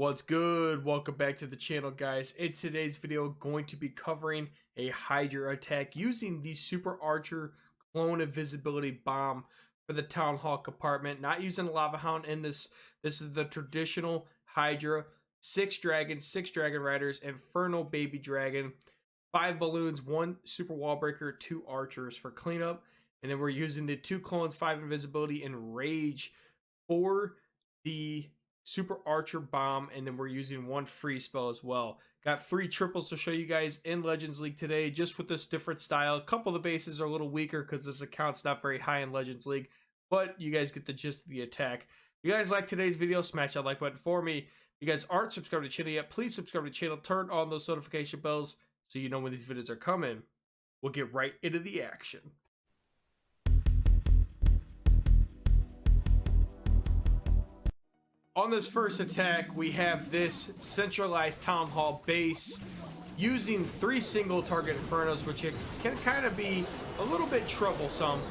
What's good? Welcome back to the channel, guys. In today's video, going to be covering a HYDRA attack using the Super Archer Clone Invisibility Bomb for the Town Hall compartment. Not using Lava Hound in this. This is the traditional HYDRA. 6 dragons, 6 dragon riders, Inferno Baby Dragon, 5 balloons, 1 super wall breaker, 2 archers for cleanup. And then we're using the 2 clones, 5 invisibility, and rage for the Super Archer Bomb, and then we're using 1 free spell as well. Got 3 triples to show you guys in Legends League today, just with this different style. A couple of the bases are a little weaker because this account's not very high in Legends League, but you guys get the gist of the attack. If you guys like today's video, smash that like button for me. If you guys aren't subscribed to the channel yet, please subscribe to the channel, turn on those notification bells so you know when these videos are coming. We'll get right into the action. On this first attack, we have this centralized Town Hall base using 3 single target Infernos, which can kind of be a little bit troublesome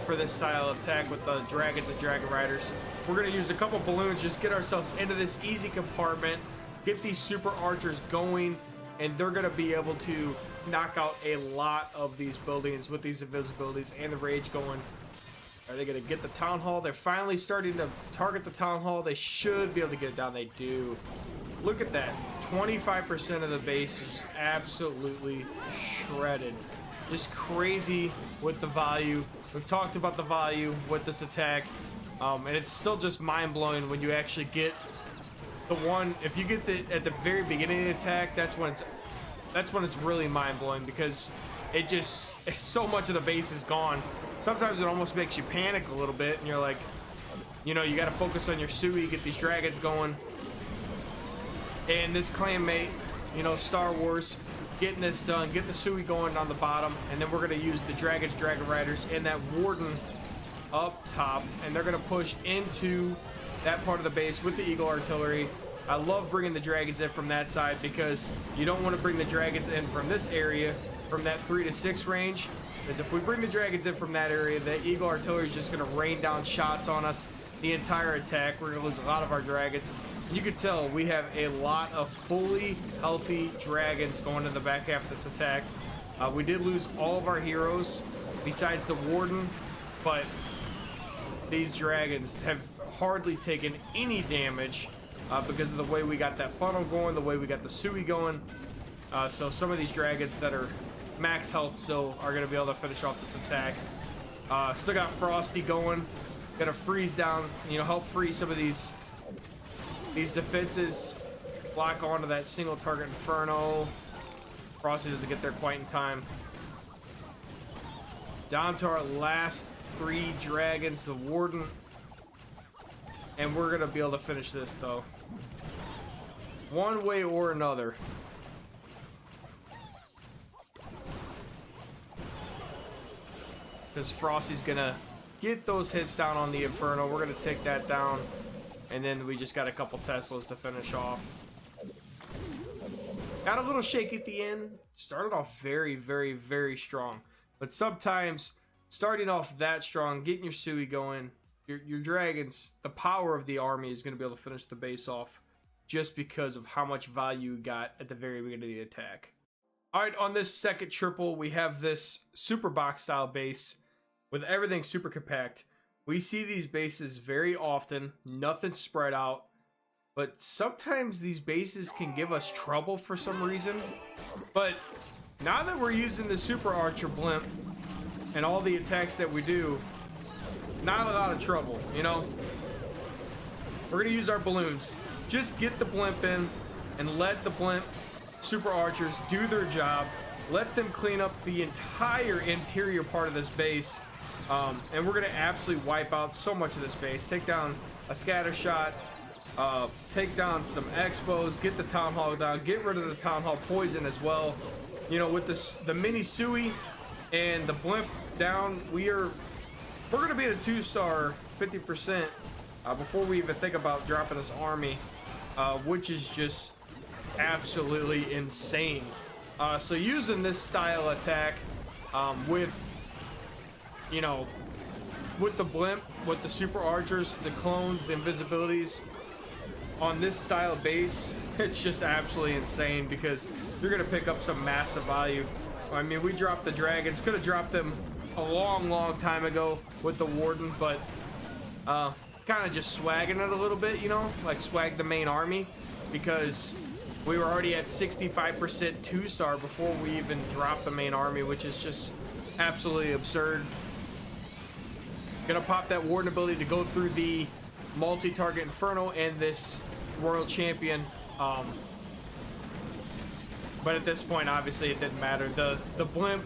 for this style attack with the dragons and dragon riders. We're going to use a couple balloons, just get ourselves into this easy compartment, get these super archers going, and they're going to be able to knock out a lot of these buildings with these invisibilities and the rage going. Are they going to get the Town Hall? They're finally starting to target the Town Hall. They should be able to get it down. They do. Look at that. 25% of the base is just absolutely shredded. Just crazy with the value. We've talked about the value with this attack. And it's still just mind-blowing when you actually get the one. If you get the at the very beginning of the attack, that's when it's really mind-blowing, because it's so much of the base is gone. Sometimes it almost makes you panic a little bit, and you're like, you know, you got to focus on your Sui, get these dragons going. And this clanmate, you know, Star Wars, getting this done, getting the Sui going on the bottom, and then we're going to use the dragons, dragon riders, and that warden up top, and they're going to push into that part of the base with the eagle artillery. I love bringing the dragons in from that side, because you don't want to bring the dragons in from this area, from that 3 to 6 range. Because if we bring the dragons in from that area, the eagle artillery is just going to rain down shots on us the entire attack. We're going to lose a lot of our dragons. And you can tell we have a lot of fully healthy dragons going in the back half of this attack. We did lose all of our heroes besides the warden, but these dragons have hardly taken any damage because of the way we got that funnel going, the way we got the Sui going. So some of these dragons that are max health still are going to be able to finish off this attack. Still got Frosty going. Gonna freeze down, you know, help freeze some of these defenses. Block onto that single target Inferno. Frosty doesn't get there quite in time. Down to our last 3 dragons, the warden. And we're gonna be able to finish this though, one way or another. Because Frosty's gonna get those hits down on the Inferno. We're gonna take that down, and then we just got a couple Teslas to finish off. Got a little shaky at the end. Started off very, very, very strong, but sometimes starting off that strong, getting your Sui going, your dragons, the power of the army is gonna be able to finish the base off, just because of how much value you got at the very beginning of the attack. All right, on this second triple, we have this super box style base with everything super compact. We see these bases very often, nothing spread out, but sometimes these bases can give us trouble for some reason. But now that we're using the Super Archer Blimp and all the attacks that we do, not a lot of trouble, you know? We're gonna use our balloons. Just get the Blimp in and let the Blimp Super Archers do their job. Let them clean up the entire interior part of this base, and we're gonna absolutely wipe out so much of this base. Take down a scatter shot, take down some expos, get the Town Hall down, get rid of the Town Hall poison as well. You know, with the mini Sui and the Blimp down, we're gonna be at a 2-star 50% before we even think about dropping this army, which is just absolutely insane. So using this style attack with, you know, with the Blimp, with the super archers, the clones, the invisibilities, on this style base, it's just absolutely insane because you're gonna pick up some massive value. I mean, we dropped the dragons, could have dropped them a long time ago with the warden, but kind of just swagging it a little bit, you know, like swag the main army, because we were already at 65% 2-star before we even dropped the main army, which is just absolutely absurd. Gonna pop that warden ability to go through the multi-target inferno and this royal champion, but at this point obviously it didn't matter. The blimp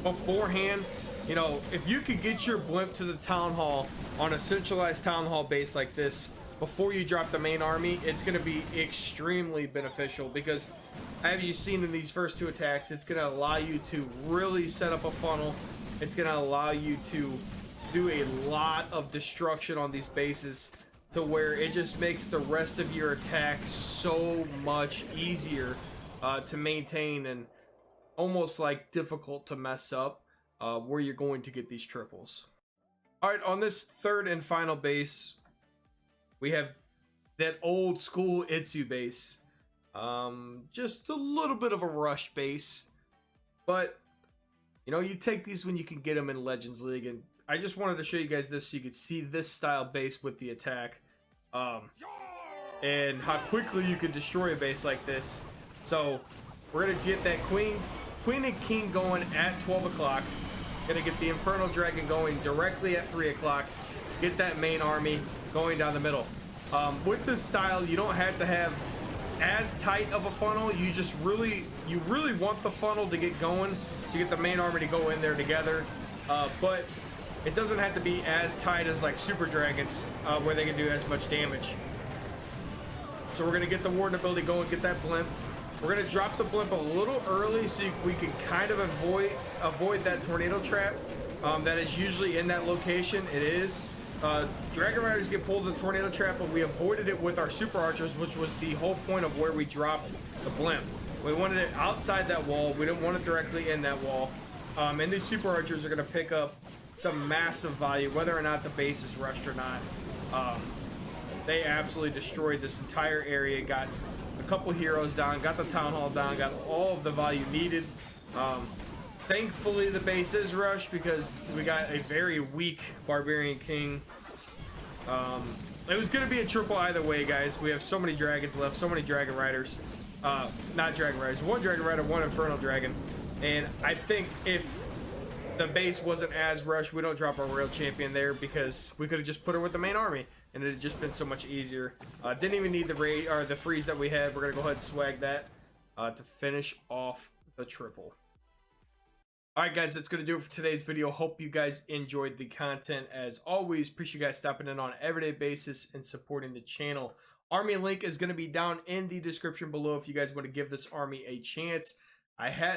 beforehand, you know, if you could get your blimp to the town hall on a centralized town hall base like this before you drop the main army, it's going to be extremely beneficial, because as you've seen in these first two attacks, it's going to allow you to really set up a funnel. It's going to allow you to do a lot of destruction on these bases, to where it just makes the rest of your attack so much easier to maintain, and almost like difficult to mess up where you're going to get these triples. All right, on this third and final base, we have that old school Itsu base. Just a little bit of a rush base, but you know, you take these when you can get them in Legends League, and I just wanted to show you guys this so you could see this style base with the attack, and how quickly you can destroy a base like this. So we're gonna get that queen and king going at 12 o'clock. Gonna get the Infernal Dragon going directly at 3 o'clock. Get that main army going down the middle. With this style, you don't have to have as tight of a funnel. You just really want the funnel to get going, so you get the main army to go in there together. But it doesn't have to be as tight as like Super Dragons, where they can do as much damage. So we're gonna get the warden ability going, get that blimp. We're gonna drop the blimp a little early so we can kind of avoid that tornado trap that is usually in that location. It is. Dragon Riders get pulled in the tornado trap, but we avoided it with our super archers, which was the whole point of where we dropped the blimp. We wanted it outside that wall. We didn't want it directly in that wall. And these super archers are gonna pick up some massive value, whether or not the base is rushed or not. They absolutely destroyed this entire area. Got a couple heroes down, got the town hall down, got all of the value needed. Thankfully the base is rushed because we got a very weak barbarian king. It was gonna be a triple either way, guys. We have so many dragons left, so many dragon riders. Not dragon riders, one dragon rider, one infernal dragon. And I think if the base wasn't as rushed, we don't drop our royal champion there, because we could have just put her with the main army and it had just been so much easier. Didn't even need the raid or the freeze that we had. We're gonna go ahead and swag that to finish off the triple. All right, guys, that's gonna do it for today's video. Hope you guys enjoyed the content. As always, appreciate you guys stopping in on an everyday basis and supporting the channel. Army link is gonna be down in the description below if you guys want to give this army a chance.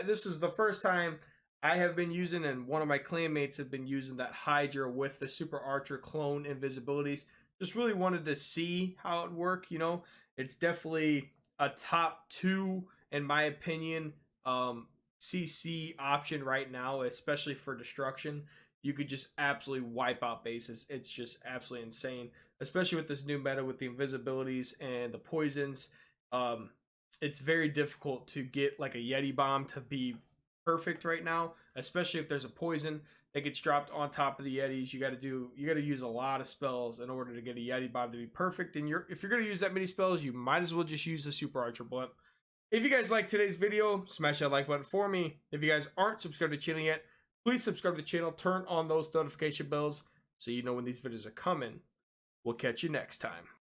This is the first time I have been using, and one of my clanmates have been using, that HYDRA with the super archer clone invisibilities. Just really wanted to see how it worked. You know, it's definitely a top 2 in my opinion CC option right now, especially for destruction. You could just absolutely wipe out bases. It's just absolutely insane, especially with this new meta with the invisibilities and the poisons. It's very difficult to get like a Yeti bomb to be perfect right now, especially if there's a poison that gets dropped on top of the Yetis. You got to use a lot of spells in order to get a Yeti bomb to be perfect. And if you're going to use that many spells, you might as well just use the super archer blimp. If you guys like today's video, smash that like button for me. If you guys aren't subscribed to the channel yet, please subscribe to the channel, turn on those notification bells so you know when these videos are coming. We'll catch you next time.